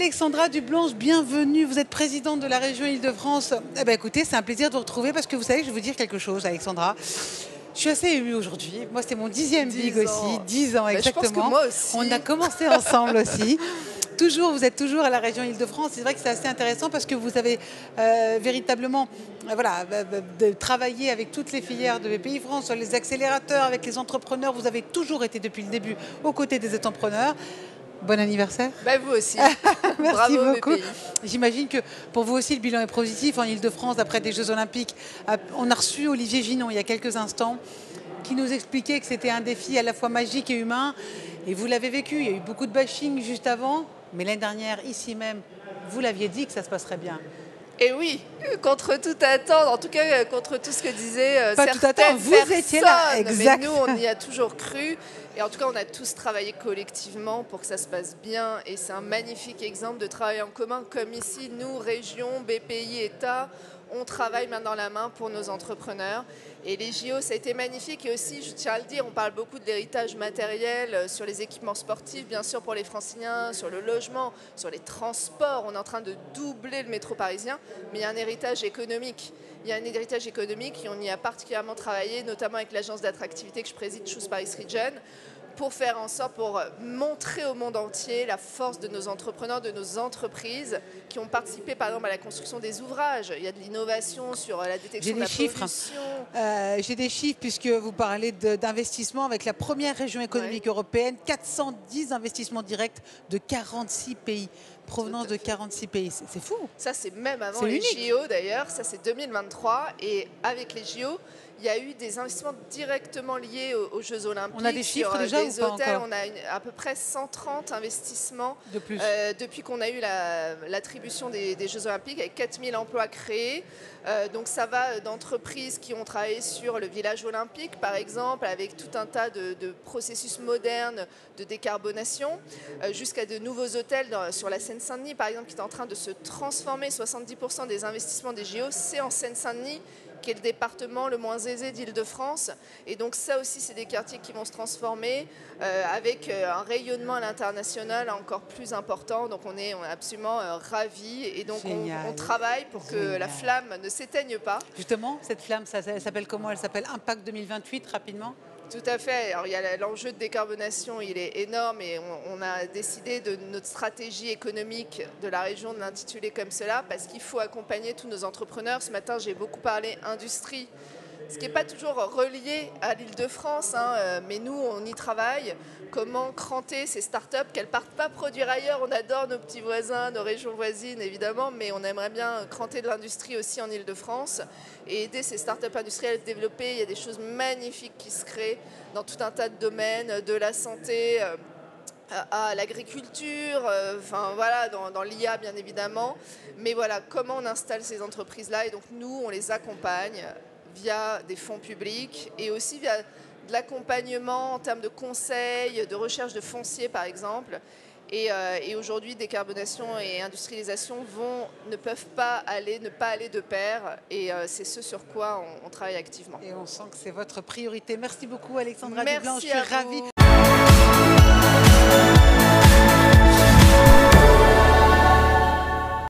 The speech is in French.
Alexandra Dublanche, bienvenue. Vous êtes présidente de la région Île-de-France. Eh ben, écoutez, c'est un plaisir de vous retrouver parce que vous savez, je vais vous dire quelque chose, Alexandra. Je suis assez émue aujourd'hui. Moi, c'est mon 10e big aussi. 10 ans, exactement. Je pense que moi aussi. On a commencé ensemble aussi. Vous êtes toujours à la région Île-de-France. C'est vrai que c'est assez intéressant parce que vous avez véritablement travaillé avec toutes les filières de BPI France, sur les accélérateurs, avec les entrepreneurs. Vous avez toujours été depuis le début aux côtés des entrepreneurs. Bon anniversaire. Bah, vous aussi. Merci Bravo, beaucoup. BPI. J'imagine que pour vous aussi, le bilan est positif en Île-de-France après des Jeux Olympiques. On a reçu Olivier Ginon il y a quelques instants qui nous expliquait que c'était un défi à la fois magique et humain. Et vous l'avez vécu. Il y a eu beaucoup de bashing juste avant. Mais l'année dernière, ici même, vous l'aviez dit que ça se passerait bien. Et oui, contre toute attente, en tout cas contre tout ce que disaient Pas tout certaines attendre, vous étiez là, exact. Mais nous, on y a toujours cru. Et en tout cas, on a tous travaillé collectivement pour que ça se passe bien. Et c'est un magnifique exemple de travail en commun, comme ici, nous, région, BPI, État, on travaille main dans la main pour nos entrepreneurs. Et les JO, ça a été magnifique. Et aussi, je tiens à le dire, on parle beaucoup de l'héritage matériel sur les équipements sportifs, bien sûr pour les Franciliens, sur le logement, sur les transports. On est en train de doubler le métro parisien, mais il y a un héritage économique. Il y a un héritage économique et on y a particulièrement travaillé, notamment avec l'agence d'attractivité que je préside, Choose Paris Region, pour faire en sorte, pour montrer au monde entier la force de nos entrepreneurs, de nos entreprises qui ont participé par exemple à la construction des ouvrages. Il y a de l'innovation sur la détection de la pollution. J'ai des chiffres puisque vous parlez d'investissement avec la première région économique européenne, 410 investissements directs de 46 pays, provenance de 46 pays. C'est fou. Ça, c'est même avant les JO d'ailleurs, ça c'est 2023 et avec les JO, il y a eu des investissements directement liés aux Jeux Olympiques. On a des chiffres déjà des ou pas hôtels, encore? on a à peu près 130 investissements de plus. Depuis qu'on a eu l'attribution des Jeux Olympiques avec 4000 emplois créés. Donc ça va d'entreprises qui ont travaillé sur le village olympique par exemple, avec tout un tas de processus modernes de décarbonation, jusqu'à de nouveaux hôtels sur la Seine-Saint-Denis par exemple qui est en train de se transformer. 70% des investissements des JO, c'est en Seine-Saint-Denis, qui est le département le moins aisé d'Île-de-France. Et donc ça aussi, c'est des quartiers qui vont se transformer avec un rayonnement à l'international encore plus important. Donc on est absolument ravis. Et donc on travaille pour que la flamme ne s'éteigne pas. Justement, cette flamme, ça s'appelle comment? Elle s'appelle Impact 2028, rapidement. Tout à fait. Alors, il y a l'enjeu de décarbonation, il est énorme et on a décidé de notre stratégie économique de la région de l'intituler comme cela parce qu'il faut accompagner tous nos entrepreneurs. Ce matin, j'ai beaucoup parlé industrie, ce qui n'est pas toujours relié à l'Île-de-France, mais nous, on y travaille. Comment cranter ces startups, qu'elles ne partent pas produire ailleurs. On adore nos petits voisins, nos régions voisines, évidemment, mais on aimerait bien cranter de l'industrie aussi en Île-de-France et aider ces startups industrielles à se développer. Il y a des choses magnifiques qui se créent dans tout un tas de domaines, de la santé à l'agriculture, enfin voilà, dans l'IA bien évidemment. Mais voilà, comment on installe ces entreprises-là. Et donc nous, on les accompagne via des fonds publics et aussi via de l'accompagnement en termes de conseils, de recherche de foncier par exemple. Et aujourd'hui, décarbonation et industrialisation ne peuvent pas aller de pair. Et c'est ce sur quoi on travaille activement. Et on sent que c'est votre priorité. Merci beaucoup Alexandra Dublanche. Merci à vous. Je suis ravie.